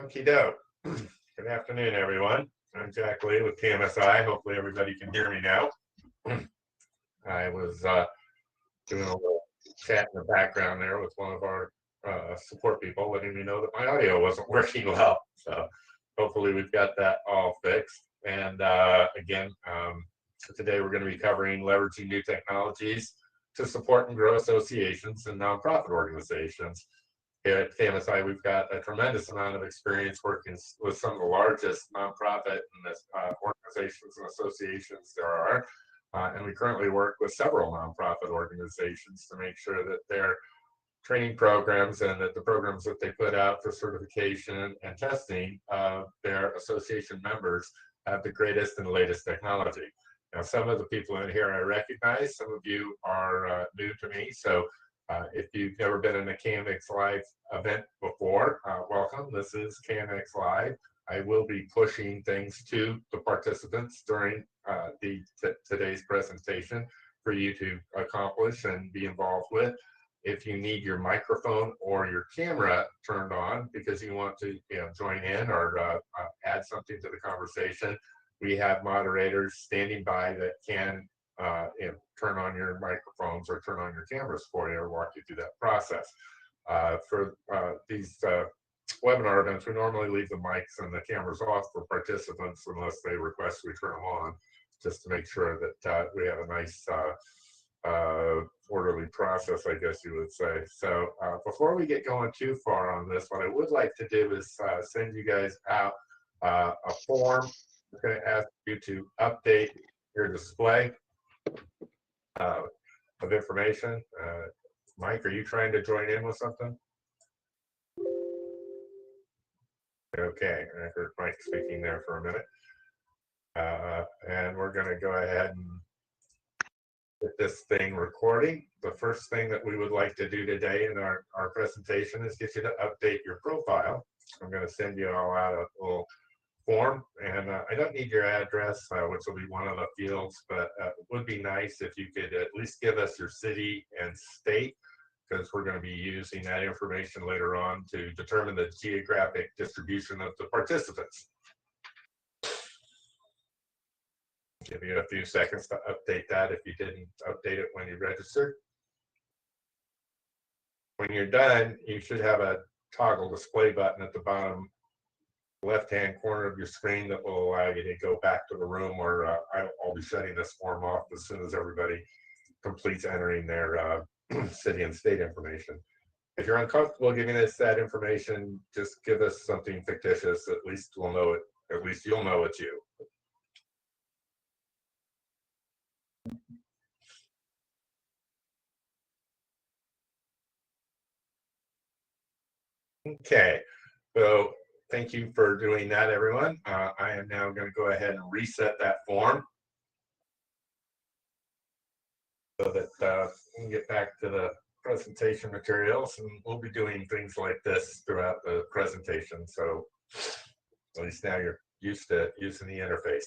Okie doke. Good afternoon, everyone. I'm Jack Lee with KMSI. Hopefully everybody can hear me now. I was doing a little chat in the background there with one of our support people, letting me know that my audio wasn't working well. So hopefully we've got that all fixed. And again, today we're going to be covering leveraging new technologies to support and grow associations and nonprofit organizations. Here at KMSI, we've got a tremendous amount of experience working with some of the largest nonprofit and organizations and associations there are. And we currently work with several nonprofit organizations to make sure that their training programs and that the programs that they put out for certification and testing of their association members have the greatest and latest technology. Now, some of the people in here I recognize, some of you are new to me. So if you've never been in a KMX Live event before, welcome. This is KMX Live. I will be pushing things to the participants during today's presentation for you to accomplish and be involved with. If you need your microphone or your camera turned on because you want to join in or add something to the conversation, we have moderators standing by that can turn on your microphones or turn on your cameras for you or walk you through that process. For these webinar events, we normally leave the mics and the cameras off for participants unless they request we turn them on, just to make sure that we have a nice orderly process, I guess you would say. So before we get going too far on this, what I would like to do is send you guys out a form. I'm going to ask you to update your display of information. Mike, are you trying to join in with something? Okay, I heard Mike speaking there for a minute. And we're going to go ahead and get this thing recording. The first thing that we would like to do today in our presentation is get you to update your profile. I'm going to send you all out a little form, and I don't need your address, which will be one of the fields, but it would be nice if you could at least give us your city and state, because we're going to be using that information later on to determine the geographic distribution of the participants. Give you a few seconds to update that if you didn't update it when you registered. When you're done, you should have a toggle display button at the bottom left-hand corner of your screen that will allow you to go back to the room where I'll be shutting this form off as soon as everybody completes entering their city and state information. If you're uncomfortable giving us that information, just give us something fictitious. At least we'll know it. At least you'll know it's you. Okay, so thank you for doing that, everyone. I am now going to go ahead and reset that form so that we can get back to the presentation materials, and we'll be doing things like this throughout the presentation. So at least now you're used to using the interface.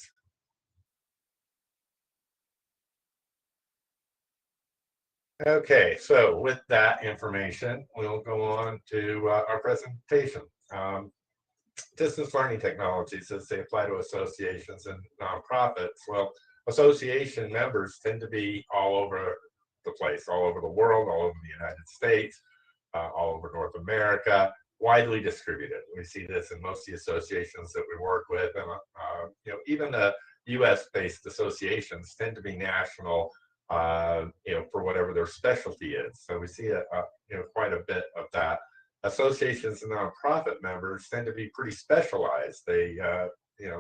Okay, so with that information, we'll go on to our presentation. Distance learning technologies as they apply to associations and nonprofits. Well, association members tend to be all over the place, all over the world, all over the United States, all over North America, widely distributed. We see this in most of the associations that we work with, and even the U.S.-based associations tend to be national, for whatever their specialty is. So we see quite a bit of that. Associations and nonprofit members tend to be pretty specialized. They,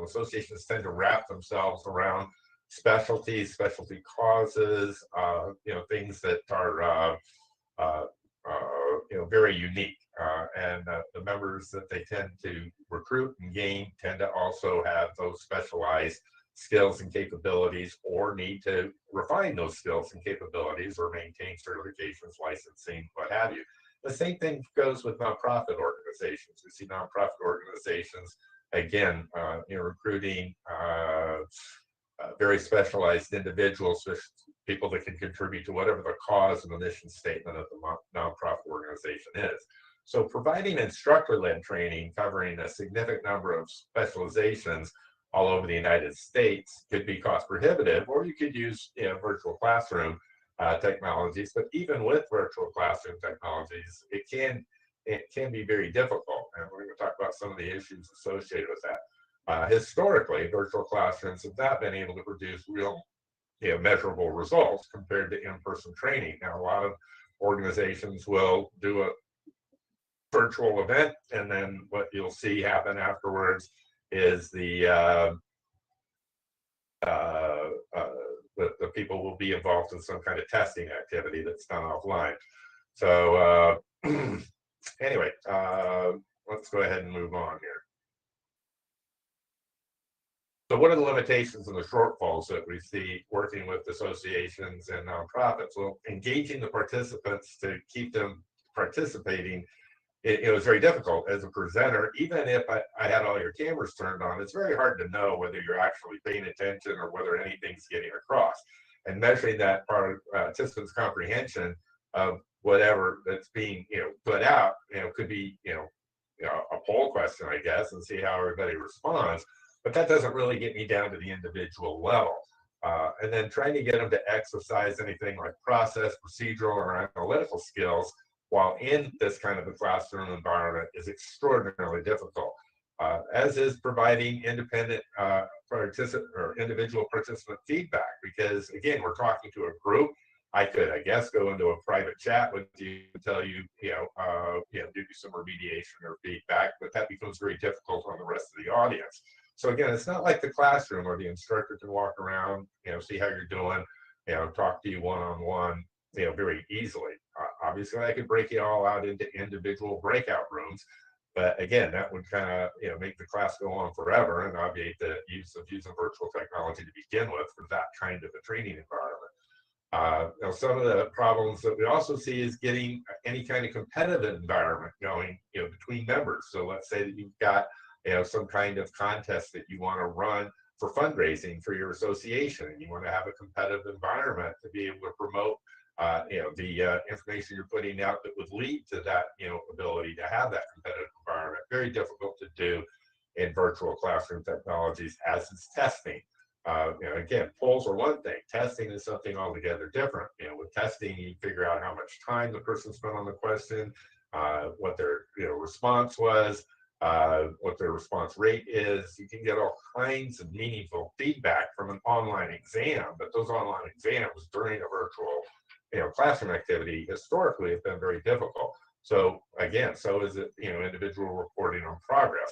associations tend to wrap themselves around specialties, specialty causes, things that are, very unique. And the members that they tend to recruit and gain tend to also have those specialized skills and capabilities, or need to refine those skills and capabilities or maintain certifications, licensing, what have you. The same thing goes with nonprofit organizations. We see nonprofit organizations, again, recruiting very specialized individuals, people that can contribute to whatever the cause and the mission statement of the nonprofit organization is. So providing instructor-led training covering a significant number of specializations all over the United States could be cost prohibitive, or you could use virtual classroom technologies. But even with virtual classroom technologies, it can be very difficult. And we're going to talk about some of the issues associated with that. Historically, virtual classrooms have not been able to produce real measurable results compared to in-person training. Now, a lot of organizations will do a virtual event, and then what you'll see happen afterwards is the people will be involved in some kind of testing activity that's done offline. So anyway, let's go ahead and move on here. So what are the limitations and the shortfalls that we see working with associations and nonprofits? Well, engaging the participants to keep them participating, it was very difficult as a presenter. Even if I had all your cameras turned on, it's very hard to know whether you're actually paying attention or whether anything's getting across. And measuring that participants' comprehension of whatever that's being put out, could be a poll question, I guess, and see how everybody responds. But that doesn't really get me down to the individual level. And then trying to get them to exercise anything like process, procedural, or analytical skills while in this kind of a classroom environment is extraordinarily difficult, as is providing independent individual participant feedback. Because again, we're talking to a group. I could, I guess, go into a private chat with you and tell you, give you some remediation or feedback, but that becomes very difficult on the rest of the audience. So again, it's not like the classroom where the instructor can walk around, see how you're doing, talk to you one-on-one, very easily. Obviously, I could break it all out into individual breakout rooms, but again, that would kind of, make the class go on forever and obviate the use of using virtual technology to begin with for that kind of a training environment. Some of the problems that we also see is getting any kind of competitive environment going, between members. So let's say that you've got, some kind of contest that you want to run for fundraising for your association, and you want to have a competitive environment to be able to promote, the information you're putting out that would lead to that, ability to have that competitive environment. Very difficult to do in virtual classroom technologies, as is testing. Again, polls are one thing. Testing is something altogether different. With testing, you figure out how much time the person spent on the question, what their response was, what their response rate is. You can get all kinds of meaningful feedback from an online exam, but those online exams during a virtual classroom activity historically have been very difficult. So again, so is it individual reporting on progress.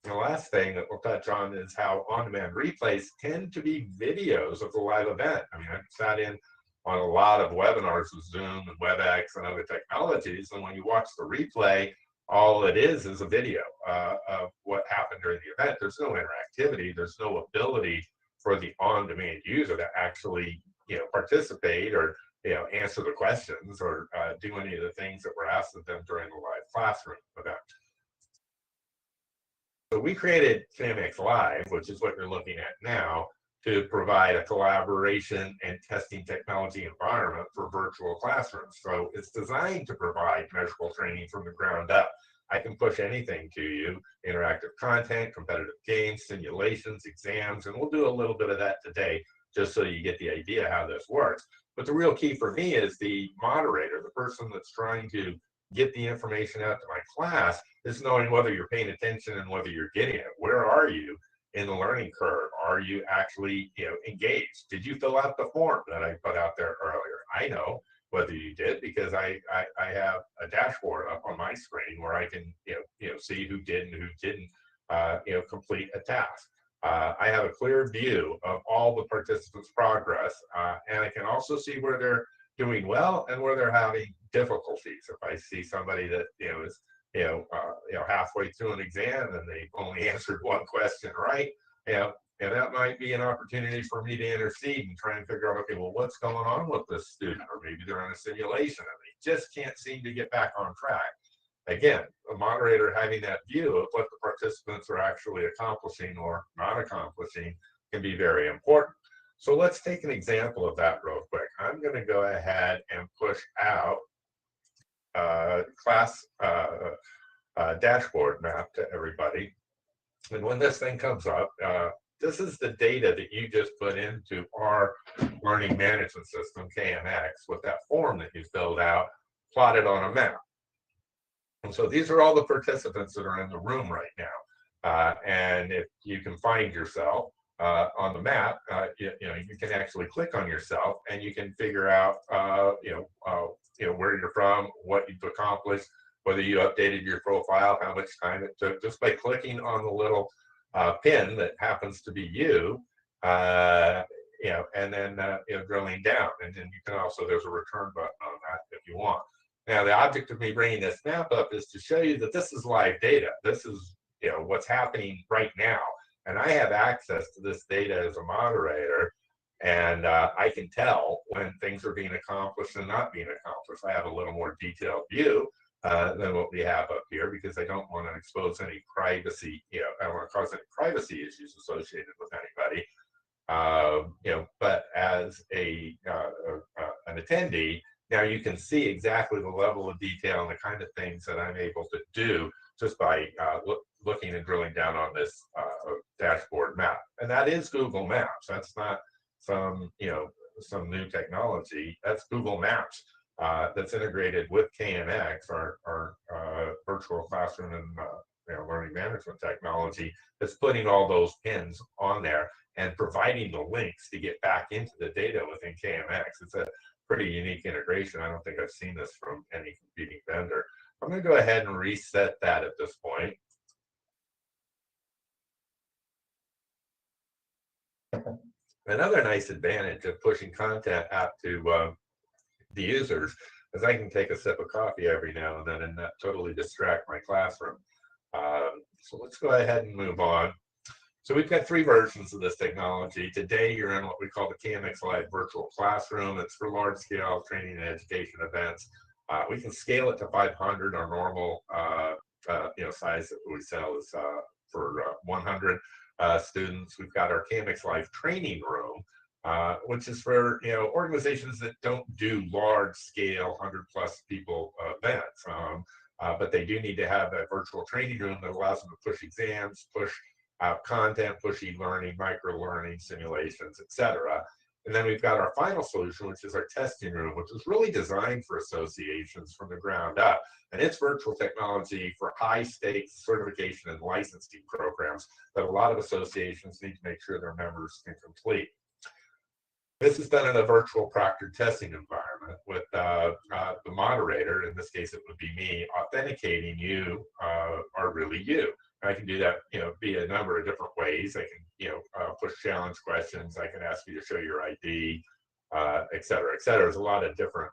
And the last thing that we'll touch on is how on-demand replays tend to be videos of the live event. I mean, I've sat in on a lot of webinars with Zoom and WebEx and other technologies, and when you watch the replay, all it is a video of what happened during the event. There's no interactivity. There's no ability for the on-demand user to actually participate or answer the questions or do any of the things that were asked of them during the live classroom event. So we created KMX Live, which is what you're looking at now, to provide a collaboration and testing technology environment for virtual classrooms. So it's designed to provide measurable training from the ground up. I can push anything to you: interactive content, competitive games, simulations, exams, and we'll do a little bit of that today just so you get the idea how this works. But the real key for me is the moderator, the person that's trying to get the information out to my class, is knowing whether you're paying attention and whether you're getting it. Where are you in the learning curve? Are you actually engaged? Did you fill out the form that I put out there earlier? I know whether you did because I have a dashboard up on my screen where I can see who did and who didn't complete a task. I have a clear view of all the participants' progress, and I can also see where they're doing well and where they're having difficulties. If I see somebody that is halfway through an exam and they've only answered one question right, and that might be an opportunity for me to intercede and try and figure out, okay, well, what's going on with this student? Or maybe they're in a simulation and they just can't seem to get back on track. Again, a moderator having that view of what the participants are actually accomplishing or not accomplishing can be very important. So let's take an example of that real quick. I'm going to go ahead and push out class dashboard map to everybody. And when this thing comes up, this is the data that you just put into our learning management system, KMX, with that form that you filled out, plotted on a map. And so these are all the participants that are in the room right now. And if you can find yourself on the map, you can actually click on yourself and you can figure out, where you're from, what you've accomplished, whether you updated your profile, how much time it took, just by clicking on the little pin that happens to be you, and then drilling down. And then you can also, there's a return button on that if you want. Now, the object of me bringing this map up is to show you that this is live data. This is what's happening right now. And I have access to this data as a moderator, and I can tell when things are being accomplished and not being accomplished. I have a little more detailed view than what we have up here, because I don't want to expose any privacy, I don't want to cause any privacy issues associated with anybody. But as an attendee, now you can see exactly the level of detail and the kind of things that I'm able to do just by looking and drilling down on this dashboard map. And that is Google Maps. That's not some new technology. That's Google Maps. That's integrated with KMX, our virtual classroom and learning management technology, that's putting all those pins on there and providing the links to get back into the data within KMX. It's a pretty unique integration. I don't think I've seen this from any competing vendor. I'm going to go ahead and reset that at this point. Another nice advantage of pushing content out to the users is I can take a sip of coffee every now and then and not totally distract my classroom. So let's go ahead and move on. So we've got 3 versions of this technology. Today, you're in what we call the KMX Live Virtual Classroom. It's for large-scale training and education events. We can scale it to 500. Our normal size that we sell is for 100 students. We've got our KMX Live Training Room, which is for organizations that don't do large-scale 100+ people events, but they do need to have a virtual training room that allows them to push exams, push out content, push e-learning, micro-learning, simulations, etc. And then we've got our final solution, which is our testing room, which is really designed for associations from the ground up. And it's virtual technology for high-stakes certification and licensing programs that a lot of associations need to make sure their members can complete. This is done in a virtual proctored testing environment with the moderator, in this case it would be me, authenticating you are really you. I can do that, via a number of different ways. I can, push challenge questions. I can ask you to show your ID, et cetera, et cetera. There's a lot of different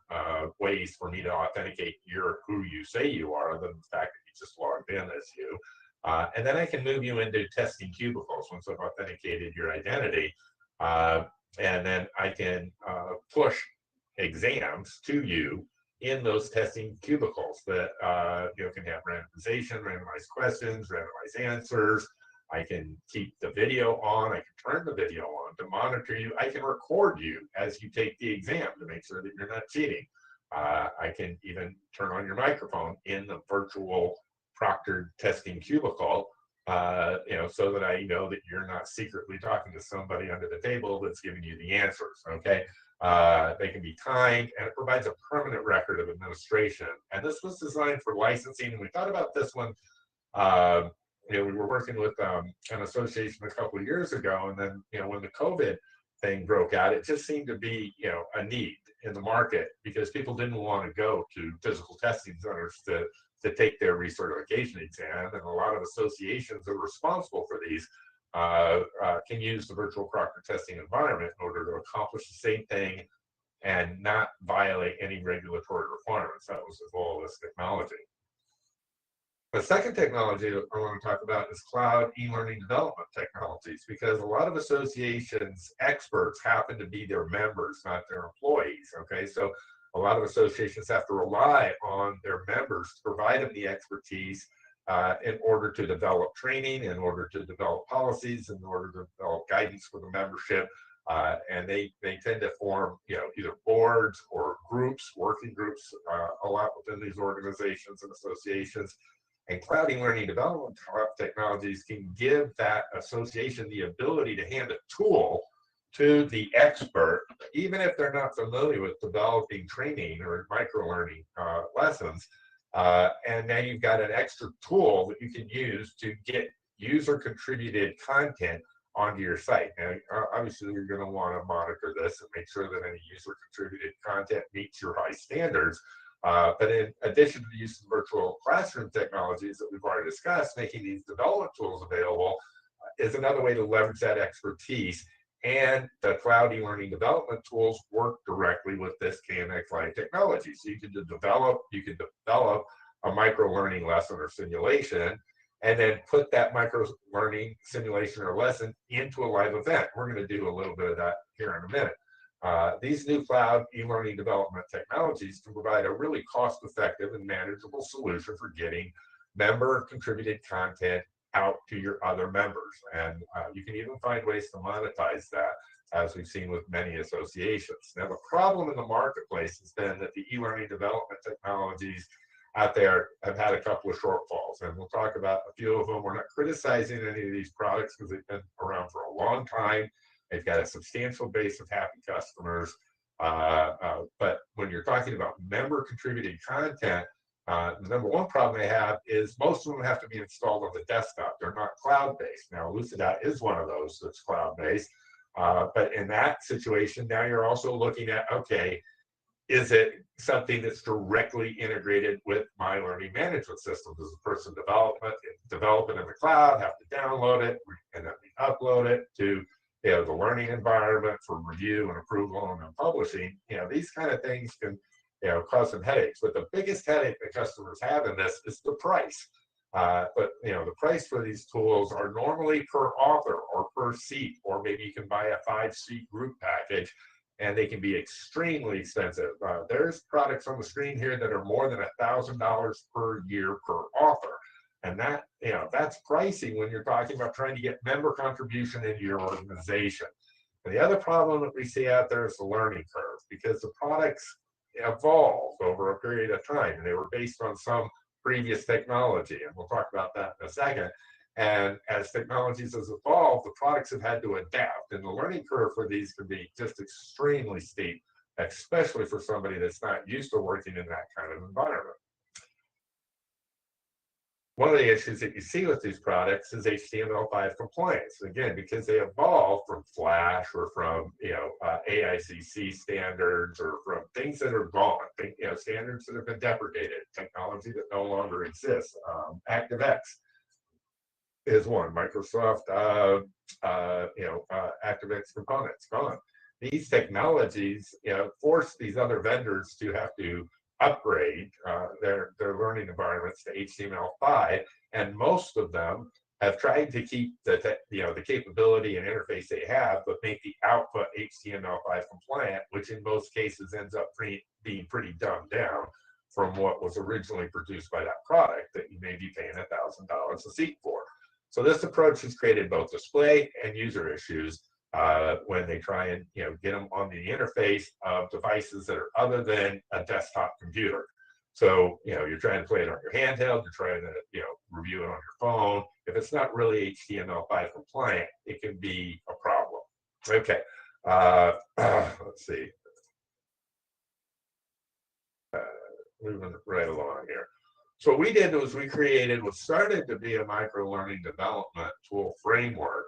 ways for me to authenticate you're who you say you are, other than the fact that you just logged in as you. And then I can move you into testing cubicles once I've authenticated your identity. And then I can push exams to you in those testing cubicles that can have randomization, randomized questions, randomized answers. I can keep the video on. I can turn the video on to monitor you. I can record you as you take the exam to make sure that you're not cheating. I can even turn on your microphone in the virtual proctored testing cubicle, so that I know that you're not secretly talking to somebody under the table that's giving you the answers, okay? They can be timed, and it provides a permanent record of administration. And this was designed for licensing, and we thought about this one. We were working with an association a couple of years ago, and then when the COVID thing broke out, it just seemed to be a need in the market, because people didn't want to go to physical testing centers to take their recertification exam, and a lot of associations that are responsible for these can use the virtual proctor testing environment in order to accomplish the same thing and not violate any regulatory requirements. That was the goal of this technology. The second technology that I want to talk about is cloud e-learning development technologies, because a lot of associations' experts happen to be their members, not their employees, okay? So a lot of associations have to rely on their members to provide them the expertise in order to develop training, in order to develop policies, in order to develop guidance for the membership. And they tend to form, either boards or groups, working groups, a lot within these organizations and associations. And cloud e-learning development technologies can give that association the ability to hand a tool to the expert, even if they're not familiar with developing training or micro-learning lessons. And now you've got an extra tool that you can use to get user-contributed content onto your site. Now, obviously, you're going to want to monitor this and make sure that any user-contributed content meets your high standards. But in addition to the use of virtual classroom technologies that we've already discussed, making these development tools available is another way to leverage that expertise. And the cloud e-learning development tools work directly with this KMX Live technology. So you can develop a micro-learning lesson or simulation, and then put that micro-learning simulation or lesson into a live event. We're going to do a little bit of that here in a minute. These new cloud e-learning development technologies can provide a really cost-effective and manageable solution for getting member-contributed content out to your other members. And you can even find ways to monetize that, as we've seen with many associations. Now, the problem in the marketplace has been that the e-learning development technologies out there have had a couple of shortfalls, and we'll talk about a few of them. We're not criticizing any of these products because they've been around for a long time. They've got a substantial base of happy customers. But when you're talking about member-contributed content, the number one problem they have is most of them have to be installed on the desktop. They're not cloud-based. Now, Lucidot is one of those that's cloud-based. But in that situation, now you're also looking at, okay, is it something that's directly integrated with my learning management system? Does the person develop it in the cloud, have to download it, and then upload it to the learning environment for review and approval and then publishing? These kind of things can cause some headaches. But the biggest headache that customers have in this is the price. But the price for these tools are normally per author or per seat, or maybe you can buy a 5-seat group package, and they can be extremely expensive. There's products on the screen here that are more than $1,000 per year per author. And that's pricing when you're talking about trying to get member contribution into your organization. And the other problem that we see out there is the learning curve, because the products evolved over a period of time, and they were based on some previous technology, and we'll talk about that in a second. And as technologies has evolved, the products have had to adapt, and the learning curve for these can be just extremely steep, especially for somebody that's not used to working in that kind of environment. One of the issues that you see with these products is HTML5 compliance. Again, because they evolved from Flash or from AICC standards, or from things that are gone, standards that have been deprecated, technology that no longer exists. ActiveX is one. Microsoft, ActiveX components gone. These technologies, force these other vendors to have to upgrade their learning environments to HTML5, and most of them have tried to keep the capability and interface they have, but make the output HTML5 compliant, which in most cases ends up being pretty dumbed down from what was originally produced by that product that you may be paying $1,000 a seat for. So this approach has created both display and user issues when they try and get them on the interface of devices that are other than a desktop computer. So you're trying to play it on your handheld, you're trying to review it on your phone. If it's not really HTML5 compliant, it can be a problem. Okay, let's see. Moving right along here. So what we did was we created what started to be a micro-learning development tool framework,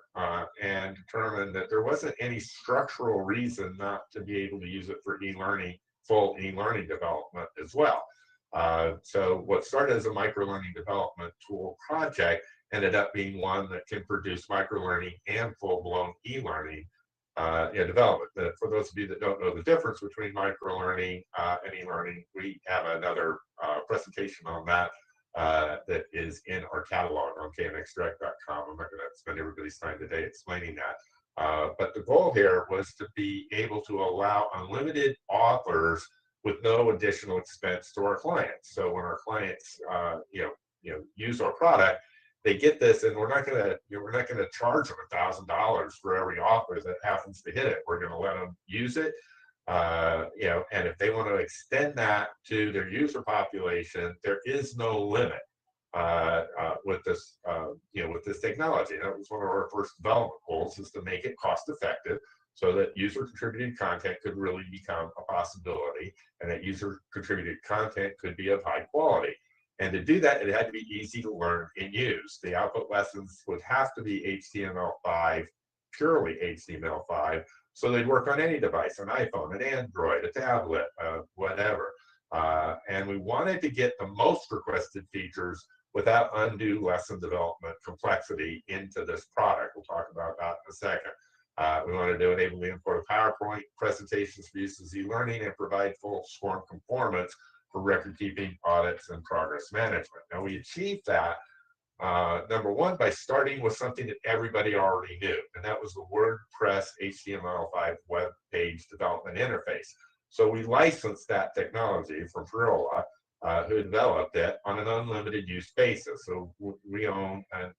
and determined that there wasn't any structural reason not to be able to use it for e-learning, full e-learning development as well. So what started as a micro-learning development tool project ended up being one that can produce micro-learning and full-blown e-learning development. For those of you that don't know the difference between micro-learning and e-learning, we have another presentation on that that is in our catalog on kmxdirect.com. I'm not going to spend everybody's time today explaining that. But the goal here was to be able to allow unlimited authors with no additional expense to our clients. So when our clients use our product, they get this, and we're not gonna charge them $1,000 for every author that happens to hit it. We're gonna let them use it. And if they want to extend that to their user population, there is no limit with this, with this technology. And that was one of our first development goals, is to make it cost effective so that user contributed content could really become a possibility, and that user contributed content could be of high quality. And to do that, it had to be easy to learn and use. The output lessons would have to be HTML5, purely HTML5, so they'd work on any device, an iPhone, an Android, a tablet, whatever. And we wanted to get the most requested features without undue lesson development complexity into this product. We'll talk about that in a second. We wanted to enable the import of PowerPoint presentations for use as e-learning and provide full SCORM conformance for record keeping, audits, and progress management. Now, we achieved that, number one, by starting with something that everybody already knew, and that was the WordPress HTML5 web page development interface. So we licensed that technology from Perilla, who developed it on an unlimited use basis. So we own an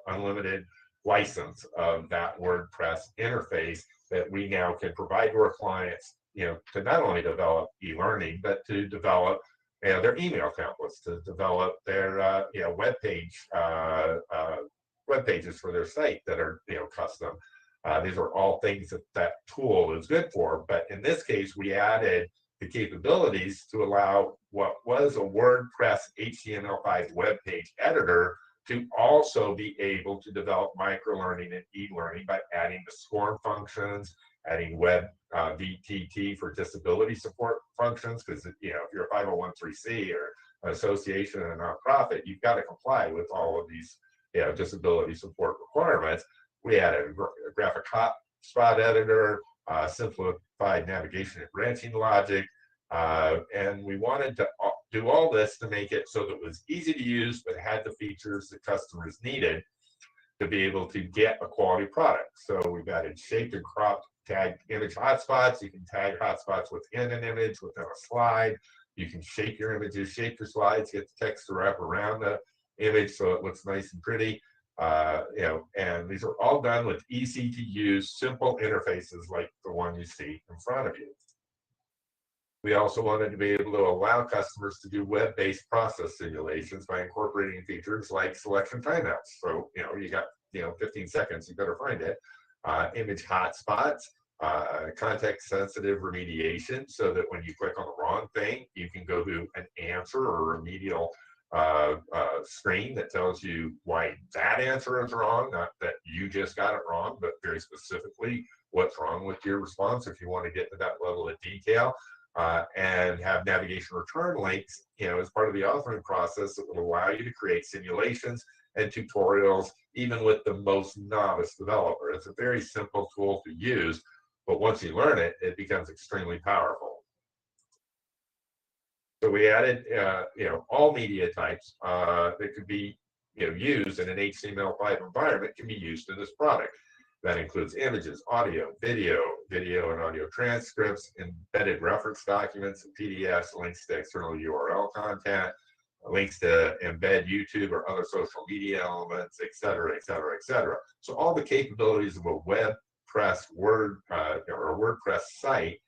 unlimited license of that WordPress interface that we now can provide to our clients, to not only develop e-learning, but to develop their email templates, to develop their web pages for their site that are custom. These are all things that that tool is good for. But in this case, we added the capabilities to allow what was a WordPress HTML5 web page editor to also be able to develop microlearning and e-learning by adding the SCORM functions, adding web VTT for disability support functions, because if you're a 501(c)(3) or an association and a nonprofit, you've got to comply with all of these disability support requirements. We added a graphic hotspot editor, simplified navigation and branching logic, and we wanted to do all this to make it so that it was easy to use, but had the features that customers needed to be able to get a quality product. So we've added shaped and cropped tag image hotspots. You can tag hotspots within an image, within a slide. You can shape your images, shape your slides, get the text to wrap around the image so it looks nice and pretty. And these are all done with easy to use, simple interfaces like the one you see in front of you. We also wanted to be able to allow customers to do web-based process simulations by incorporating features like selection timeouts. So, you got, 15 seconds, you better find it. Image hotspots, context-sensitive remediation, so that when you click on the wrong thing, you can go to an answer or remedial screen that tells you why that answer is wrong, not that you just got it wrong, but very specifically what's wrong with your response if you want to get to that level of detail. And have navigation return links, as part of the authoring process that will allow you to create simulations and tutorials, even with the most novice developer. It's a very simple tool to use, but once you learn it, it becomes extremely powerful. So we added, all media types that could be, used in an HTML5 environment can be used in this product. That includes images, audio, video and audio transcripts, embedded reference documents, PDFs, links to external URL content, links to embed YouTube or other social media elements, et cetera, et cetera, et cetera. So all the capabilities of a WordPress WordPress site,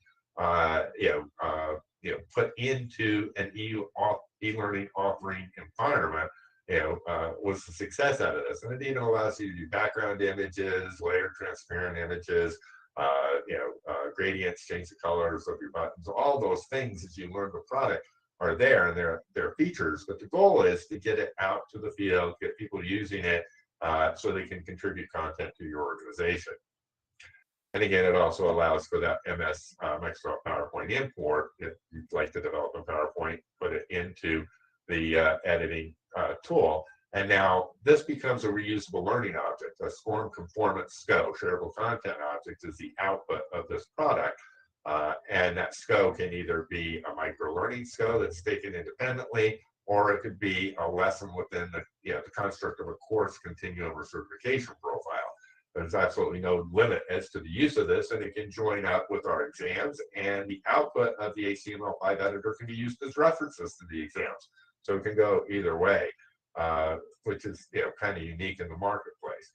put into an e-learning authoring environment, was the success out of this. And it even allows you to do background images, layered transparent images, gradients, change the colors of your buttons. All those things as you learn the product are there, and they're features. But the goal is to get it out to the field, get people using it so they can contribute content to your organization. And again, it also allows for that Microsoft PowerPoint import. If you'd like to develop a PowerPoint, put it into the editing tool. And now this becomes a reusable learning object. A SCORM conformance SCO, shareable content object, is the output of this product. And that SCO can either be a micro-learning SCO that's taken independently, or it could be a lesson within the construct of a course continuum or certification profile. There's absolutely no limit as to the use of this, and it can join up with our exams, and the output of the HTML5 editor can be used as references to the exams. So it can go either way, which is kind of unique in the marketplace.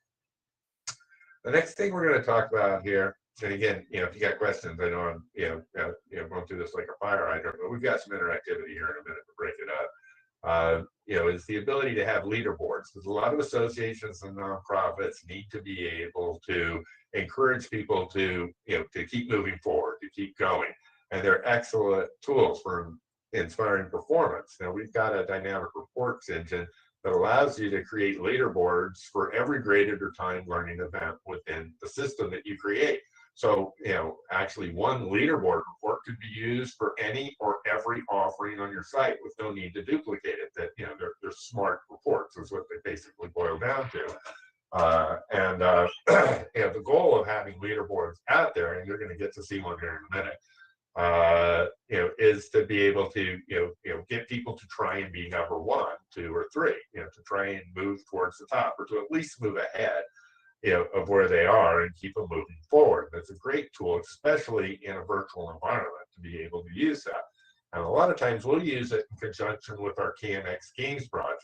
The next thing we're going to talk about here, and again, if you got questions, I know I'm going through this like a fire hydrant, but we've got some interactivity here in a minute to break it up. Is the ability to have leaderboards, because a lot of associations and nonprofits need to be able to encourage people to keep moving forward, to keep going, and they're excellent tools for inspiring performance. Now we've got a dynamic reports engine that allows you to create leaderboards for every graded or timed learning event within the system that you create. So, actually one leaderboard report could be used for any or every offering on your site with no need to duplicate it. That, they're smart reports is what they basically boil down to. The goal of having leaderboards out there, and you're going to get to see one here in a minute, is to be able to, get people to try and be number 1, 2, or 3, to try and move towards the top, or to at least move ahead, of where they are and keep them moving forward. That's a great tool, especially in a virtual environment, to be able to use that. And a lot of times we'll use it in conjunction with our KMX Games product.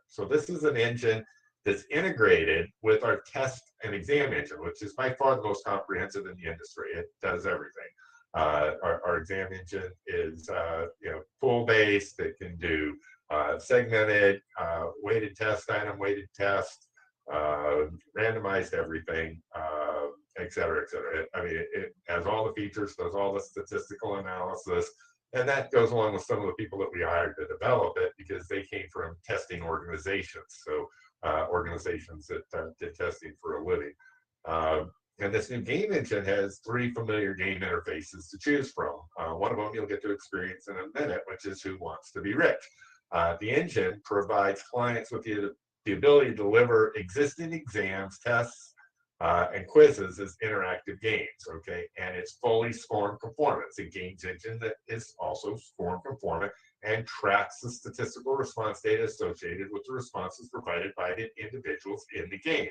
So this is an engine that's integrated with our test and exam engine, which is by far the most comprehensive in the industry. It does everything. Our exam engine is full based. It can do segmented, weighted test, item weighted test, randomized everything, et cetera, et cetera. It has all the features, does all the statistical analysis, and that goes along with some of the people that we hired to develop it, because they came from testing organizations, so organizations that did testing for a living. And this new game engine has 3 familiar game interfaces to choose from. One of them you'll get to experience in a minute, which is Who Wants to Be Rich? The engine provides clients with the ability to deliver existing exams, tests, and quizzes as interactive games, okay? And it's fully SCORM conformant. It's a games engine that is also SCORM conformant and tracks the statistical response data associated with the responses provided by the individuals in the game.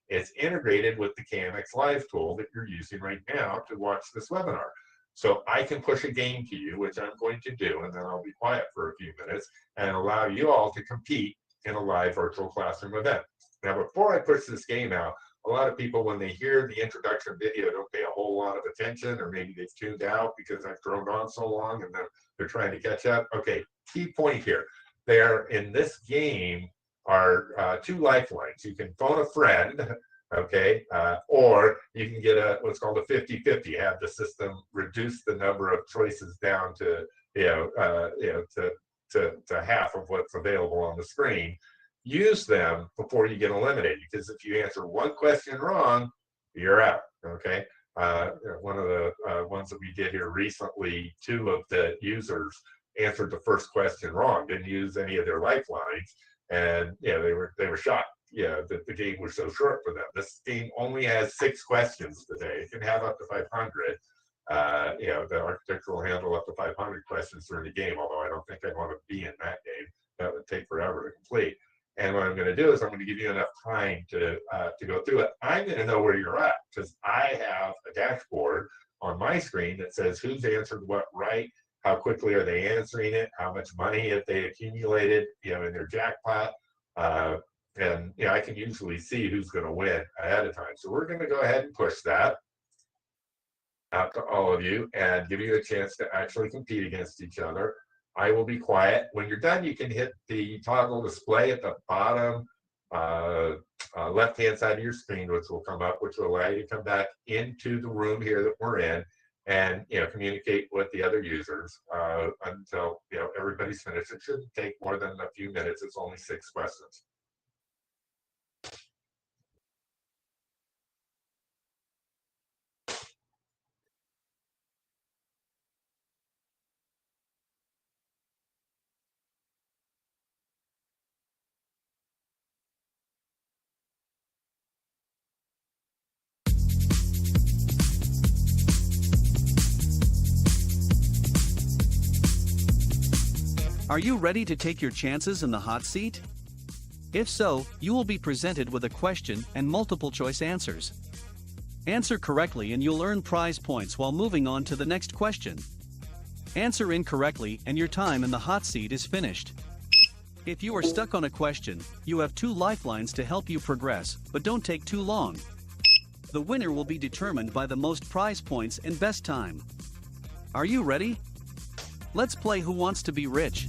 It's integrated with the KMX Live tool that you're using right now to watch this webinar. So I can push a game to you, which I'm going to do, and then I'll be quiet for a few minutes, and allow you all to compete in a live virtual classroom event. Now, before I push this game out, a lot of people, when they hear the introduction video, don't pay a whole lot of attention, or maybe they've tuned out because I've droned on so long and they're trying to catch up. Okay, key point here. There, in this game, are 2 lifelines. You can phone a friend, okay, or you can get what's called a 50-50. Have the system reduce the number of choices down to to half of what's available on the screen. Use them before you get eliminated, because if you answer one question wrong, you're out. Okay. One of the ones that we did here recently, 2 of the users answered the first question wrong, didn't use any of their lifelines, and they were shocked that the game was so short for them. This game only has 6 questions today. It can have up to 500. The architecture will handle up to 500 questions during the game, although I don't think I'd want to be in that game. That would take forever to complete. And what I'm going to do is I'm going to give you enough time to go through it. I'm going to know where you're at, because I have a dashboard on my screen that says who's answered what right, how quickly are they answering it, how much money have they accumulated, in their jackpot, and I can usually see who's going to win ahead of time. So we're going to go ahead and push that out to all of you and give you a chance to actually compete against each other. I will be quiet. When you're done, you can hit the toggle display at the bottom left-hand side of your screen, which will come up, which will allow you to come back into the room here that we're in and communicate with the other users until everybody's finished. It shouldn't take more than a few minutes. It's only 6 questions. Are you ready to take your chances in the hot seat? If so, you will be presented with a question and multiple choice answers. Answer correctly and you'll earn prize points while moving on to the next question. Answer incorrectly and your time in the hot seat is finished. If you are stuck on a question, you have 2 lifelines to help you progress, but don't take too long. The winner will be determined by the most prize points and best time. Are you ready? Let's play Who Wants to Be Rich?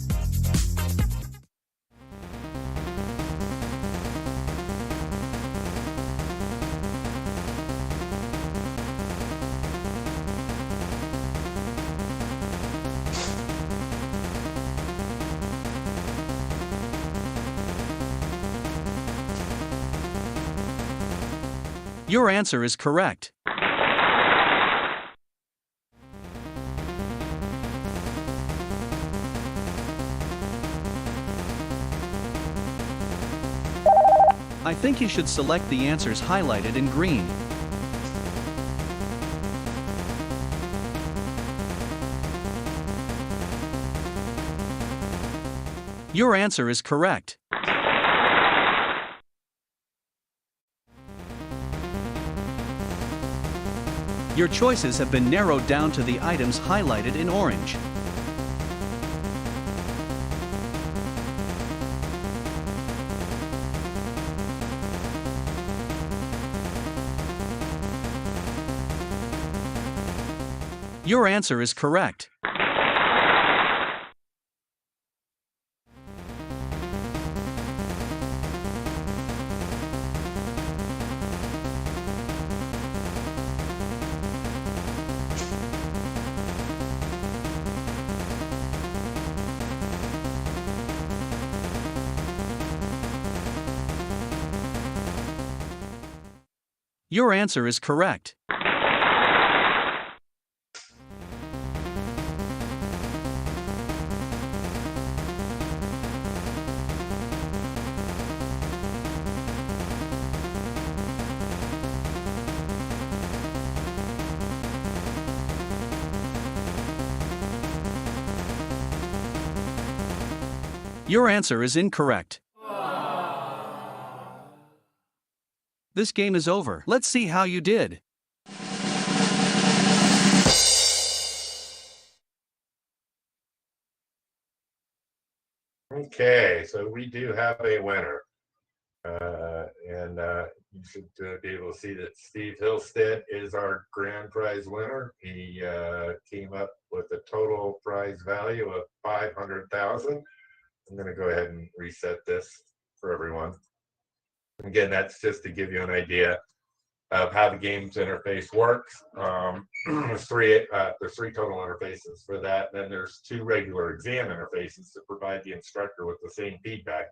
Your answer is correct. I think you should select the answers highlighted in green. Your answer is correct. Your choices have been narrowed down to the items highlighted in orange. Your answer is correct. Your answer is correct. Your answer is incorrect. This game is over. Let's see how you did. Okay, so we do have a winner. And you should be able to see that Steve Hillstead is our grand prize winner. He came up with a total prize value of $500,000. I'm going to go ahead and reset this for everyone. Again, that's just to give you an idea of how the games interface works. There's three total interfaces for that. Then there's 2 regular exam interfaces to provide the instructor with the same feedback.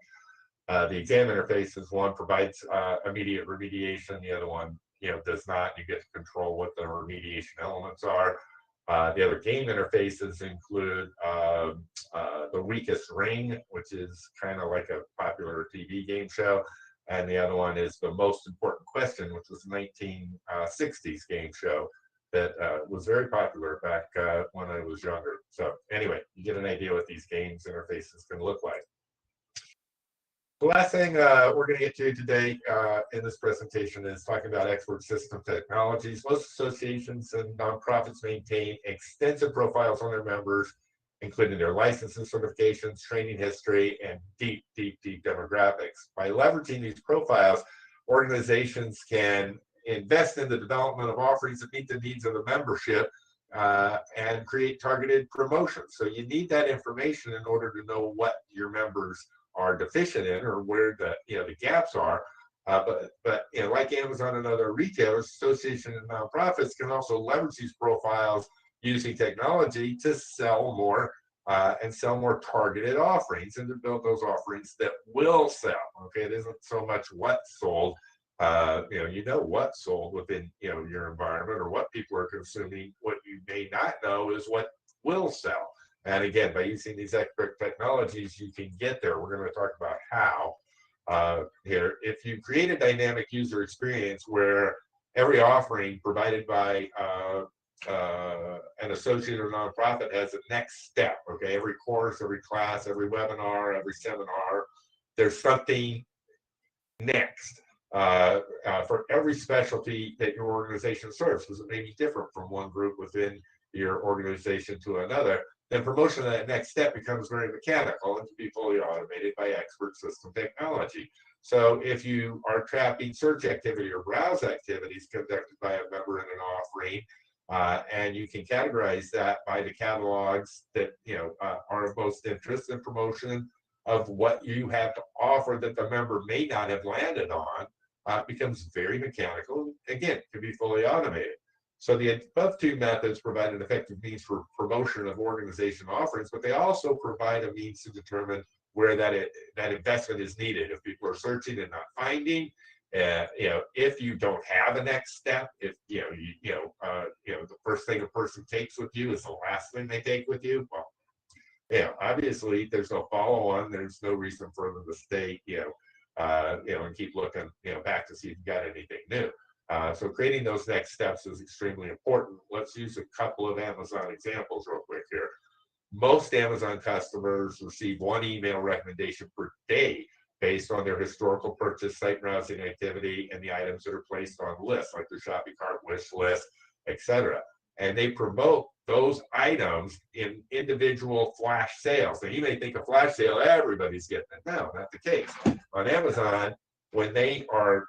The exam interfaces, one provides immediate remediation, the other one, does not. You get to control what the remediation elements are. The other game interfaces include the Weakest Ring, which is kind of like a popular TV game show. And the other one is The Most Important Question, which was a 1960s game show that was very popular back when I was younger. So anyway, you get an idea what these games interfaces can look like. The last thing we're going to get to today in this presentation is talking about expert system technologies. Most associations and nonprofits maintain extensive profiles on their members, including their licenses, certifications, training history, and deep demographics. By leveraging these profiles, organizations can invest in the development of offerings that meet the needs of the membership and create targeted promotions. So you need that information in order to know what your members are deficient in or where the gaps are. But like Amazon and other retailers, associations and nonprofits can also leverage these profiles using technology to sell more and sell more targeted offerings and to build those offerings that will sell. Okay, it isn't so much what's sold. What's sold within your environment or what people are consuming. What you may not know is what will sell. And again, by using these expert technologies, you can get there. We're going to talk about how here. If you create a dynamic user experience where every offering provided by an associate or nonprofit has a next step, okay? Every course, every class, every webinar, every seminar, there's something next for every specialty that your organization serves, because it may be different from one group within your organization to another. then promotion of that next step becomes very mechanical and can be fully automated by expert system technology. So if you are tracking search activity or browse activities conducted by a member in an offering, and you can categorize that by the catalogs that are of most interest in promotion of what you have to offer that the member may not have landed on, becomes very mechanical. Again, can be fully automated. So the above two methods provide an effective means for promotion of organization offerings, but they also provide a means to determine where that investment is needed. If people are searching and not finding, if you don't have a next step, if the first thing a person takes with you is the last thing they take with you, well, obviously there's no follow-on. There's no reason for them to stay, and keep looking, back to see if you got anything new. So creating those next steps is extremely important. Let's use a couple of Amazon examples real quick here. Most Amazon customers receive one email recommendation per day based on their historical purchase, site browsing activity, and the items that are placed on lists, like their shopping cart, wish list, etc. And they promote those items in individual flash sales. Now, you may think a flash sale, everybody's getting it. No, not the case. On Amazon, when they are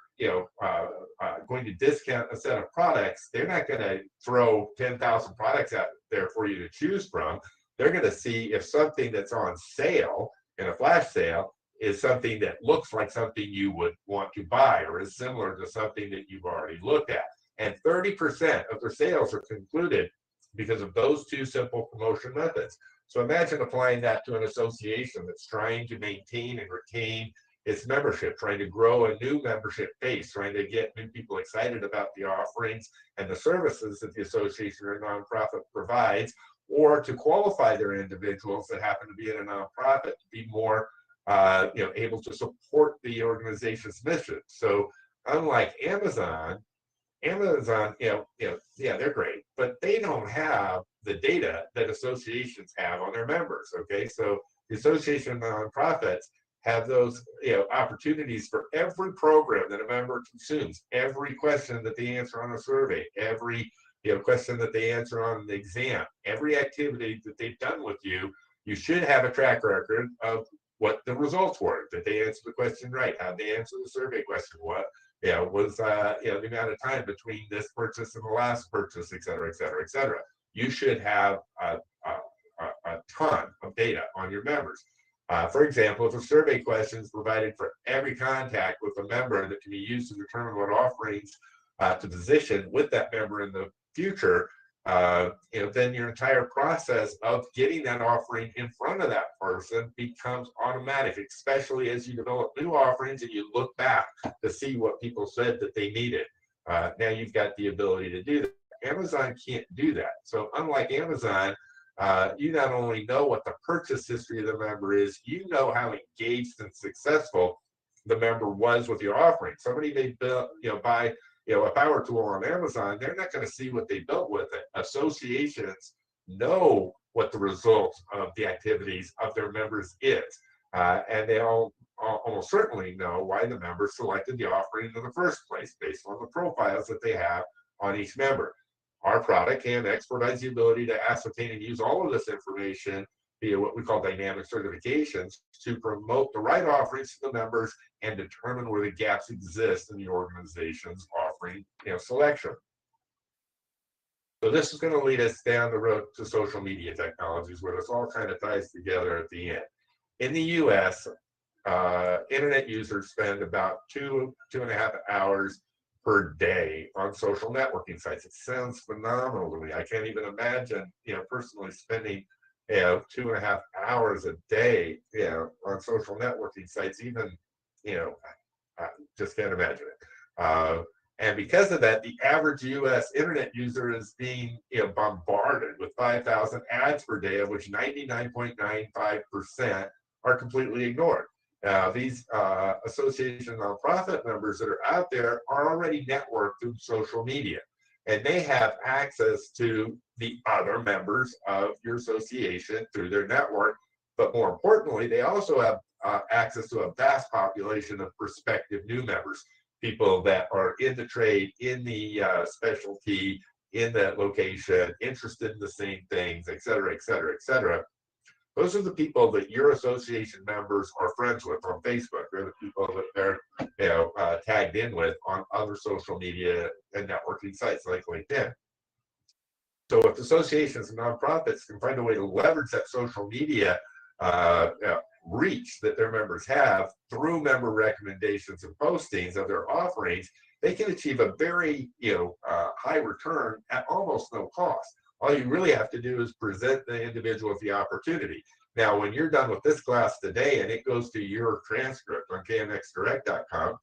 going to discount a set of products, they're not going to throw 10,000 products out there for you to choose from. They're going to see if something that's on sale in a flash sale is something that looks like something you would want to buy or is similar to something that you've already looked at. And 30% of their sales are concluded because of those two simple promotion methods. So imagine applying that to an association that's trying to maintain and retain its membership, trying to grow a new membership base, trying to get new people excited about the offerings and the services that the association or nonprofit provides, or to qualify their individuals that happen to be in a nonprofit to be more able to support the organization's mission. So unlike Amazon, they're great, but they don't have the data that associations have on their members. Okay, so the association of nonprofits have those opportunities for every program that a member consumes, every question that they answer on a survey, every question that they answer on the exam, every activity that they've done with you. You should have a track record of what the results were. Did they answer the question right? How did they answer the survey question? What was the amount of time between this purchase and the last purchase, et cetera, et cetera, et cetera. You should have a ton of data on your members. For example, if a survey question is provided for every contact with a member that can be used to determine what offerings to position with that member in the future, then your entire process of getting that offering in front of that person becomes automatic, especially as you develop new offerings and you look back to see what people said that they needed. Now you've got the ability to do that. Amazon can't do that. So unlike Amazon, you not only know what the purchase history of the member is, you know how engaged and successful the member was with your offering. Somebody may buy a power tool on Amazon, they're not going to see what they built with it. Associations know what the results of the activities of their members is. And they almost certainly know why the members selected the offering in the first place based on the profiles that they have on each member. Our product, KMX, provides the ability to ascertain and use all of this information via what we call dynamic certifications to promote the right offerings to the members and determine where the gaps exist in the organization's offering selection. So this is going to lead us down the road to social media technologies, where this all kind of ties together at the end. In the US, internet users spend about 2.5 hours per day on social networking sites. It sounds phenomenal to me. I can't even imagine, personally spending 2.5 hours a day, on social networking sites. Even, just can't imagine it. And because of that, the average U.S. internet user is being, bombarded with 5,000 ads per day, of which 99.95% are completely ignored. These association nonprofit members that are out there are already networked through social media, and they have access to the other members of your association through their network. But more importantly, they also have access to a vast population of prospective new members, people that are in the trade, in the specialty, in that location, interested in the same things, et cetera, et cetera, et cetera. Those are the people that your association members are friends with on Facebook. They're the people that they're tagged in with on other social media and networking sites like LinkedIn. So if associations and nonprofits can find a way to leverage that social media reach that their members have through member recommendations and postings of their offerings, they can achieve a very high return at almost no cost. All you really have to do is present the individual with the opportunity. Now, when you're done with this class today and it goes to your transcript on kmxdirect.com,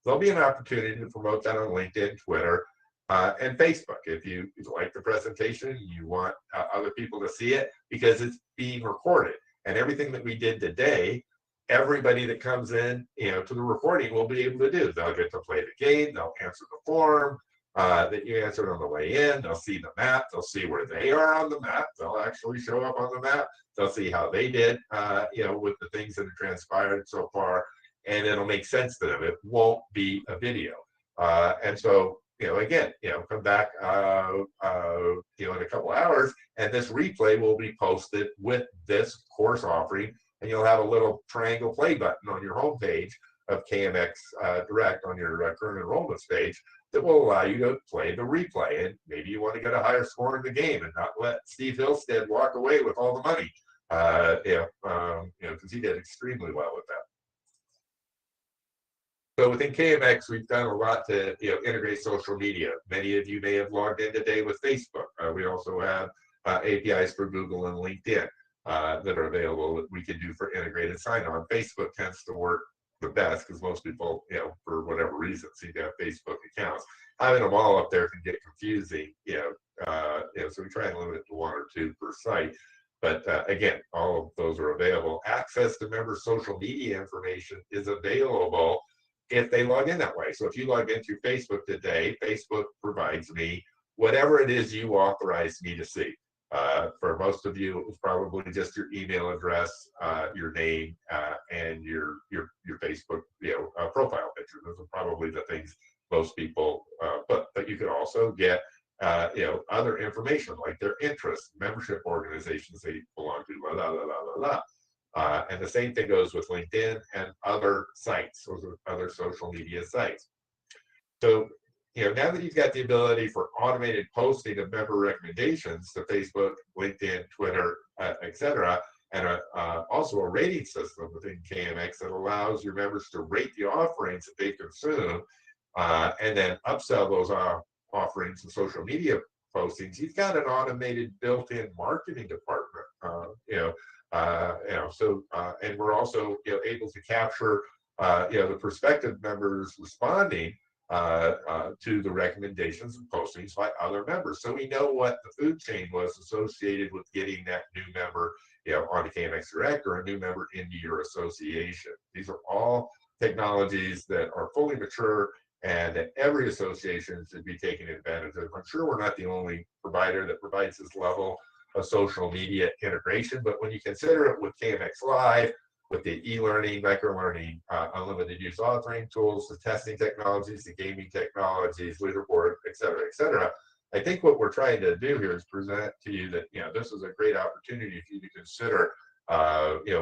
there'll be an opportunity to promote that on LinkedIn, Twitter, and Facebook. If you like the presentation, you want other people to see it, because it's being recorded. And everything that we did today, everybody that comes in to the recording will be able to do. They'll get to play the game, they'll answer the form that you answered on the way in, they'll see the map, they'll see where they are on the map, they'll actually show up on the map, they'll see how they did with the things that have transpired so far, and it'll make sense to them. It won't be a video. And so, again, come back, in a couple hours, and this replay will be posted with this course offering, and you'll have a little triangle play button on your homepage of KMX Direct on your current enrollments page that will allow you to play the replay. And maybe you want to get a higher score in the game and not let Steve Hillstead walk away with all the money, because he did extremely well with that. So within KMX, we've done a lot to integrate social media. Many of you may have logged in today with Facebook. We also have APIs for Google and LinkedIn that are available that we can do for integrated sign-on. Facebook tends to work the best because most people, for whatever reason, seem to have Facebook accounts. Having them all up there can get confusing, so we try and limit it to 1 or 2 per site. But again, all of those are available. Access to member social media information is available if they log in that way. So if you log into Facebook today, Facebook provides me whatever it is you authorize me to see. For most of you, it was probably just your email address, your name, and your Facebook profile picture. Those are probably the things most people put. But you could also get other information like their interests, membership organizations they belong to, blah, blah, blah, blah, blah. And the same thing goes with LinkedIn and other sites, those are other social media sites. So, now that you've got the ability for automated posting of member recommendations to Facebook, LinkedIn, Twitter, etc., and also a rating system within KMX that allows your members to rate the offerings that they consume and then upsell those offerings to social media postings, you've got an automated built-in marketing department. And we're also able to capture the prospective members responding to the recommendations and postings by other members. So we know what the food chain was associated with getting that new member onto KMX Direct or a new member into your association. These are all technologies that are fully mature and that every association should be taking advantage of. I'm sure we're not the only provider that provides this level of social media integration, but when you consider it with KMX Live, with the e-learning, micro-learning, unlimited use authoring tools, the testing technologies, the gaming technologies, leaderboard, et cetera, I think what we're trying to do here is present to you that this is a great opportunity for you to consider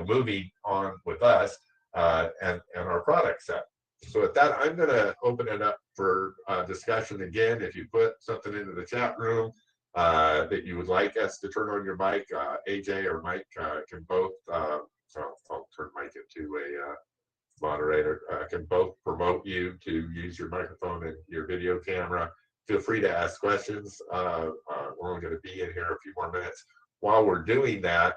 moving on with us and our product set. So with that, I'm going to open it up for discussion again. If you put something into the chat room that you would like us to turn on your mic, AJ or Mike can both, I'll turn Mike into a moderator, can both promote you to use your microphone and your video camera. Feel free to ask questions. We're only going to be in here a few more minutes. While we're doing that,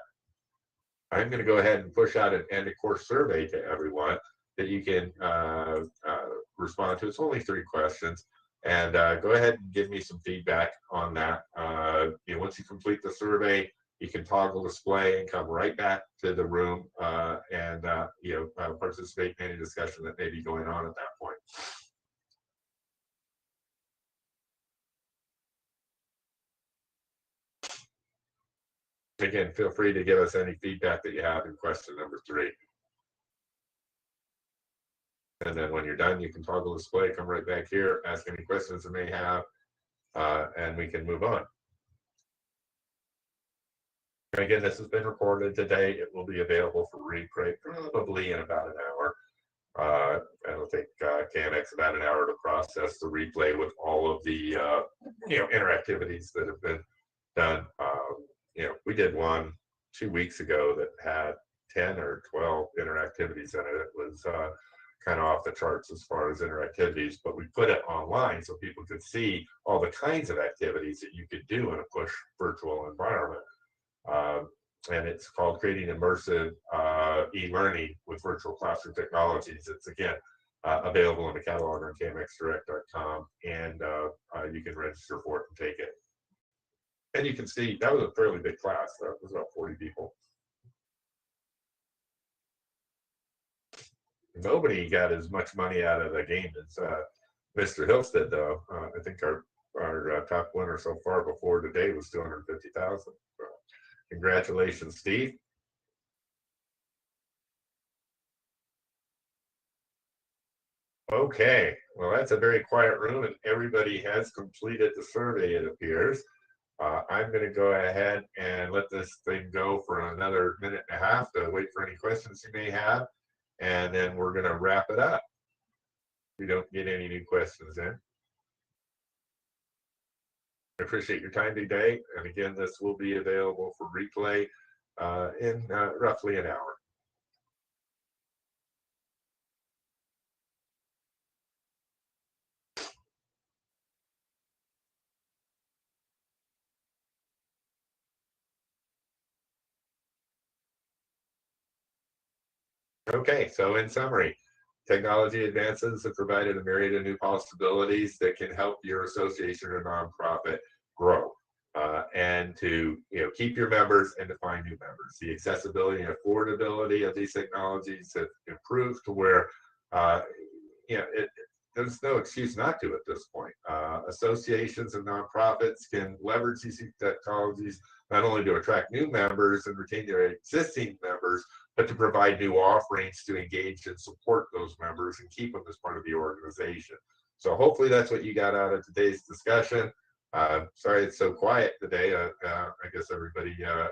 I'm going to go ahead and push out an end of course survey to everyone that you can respond to. It's only 3 questions. And go ahead and give me some feedback on that. Once you complete the survey, you can toggle display and come right back to the room and participate in any discussion that may be going on at that point. Again, feel free to give us any feedback that you have in question number 3. And then when you're done, you can toggle display, come right back here, ask any questions you may have. and we can move on. And again, this has been recorded today. It will be available for replay probably in about an hour. It'll take KMX about an hour to process the replay with all of the interactivities that have been done. We did one 2 weeks ago that had 10 or 12 interactivities in it. It was kind of off the charts as far as interactivities, but we put it online so people could see all the kinds of activities that you could do in a push virtual environment. And it's called Creating Immersive E-Learning with Virtual Classroom Technologies. It's, again, available in the catalog on kmxdirect.com, and you can register for it and take it. And you can see that was a fairly big class. That was about 40 people. Nobody got as much money out of the game as Mr. Hills did, though. I think our top winner so far before today was $250,000. So congratulations, Steve. Okay, well, that's a very quiet room, and everybody has completed the survey, it appears. I'm going to go ahead and let this thing go for another minute and a half to wait for any questions you may have, and then we're going to wrap it up. We don't get any new questions in. I appreciate your time today, and again, this will be available for replay in roughly an hour. Okay, so in summary, technology advances have provided a myriad of new possibilities that can help your association or nonprofit grow and to keep your members and to find new members. The accessibility and affordability of these technologies have improved to where there's no excuse not to at this point. Associations and nonprofits can leverage these technologies not only to attract new members and retain their existing members, but to provide new offerings to engage and support those members and keep them as part of the organization. So hopefully that's what you got out of today's discussion. Sorry it's so quiet today. I guess everybody had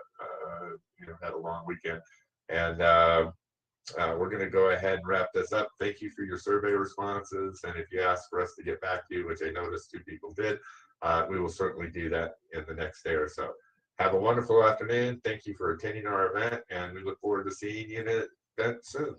a long weekend. And we're going to go ahead and wrap this up. Thank you for your survey responses. And if you ask for us to get back to you, which I noticed 2 people did, we will certainly do that in the next day or so. Have a wonderful afternoon. Thank you for attending our event, and we look forward to seeing you in an event soon.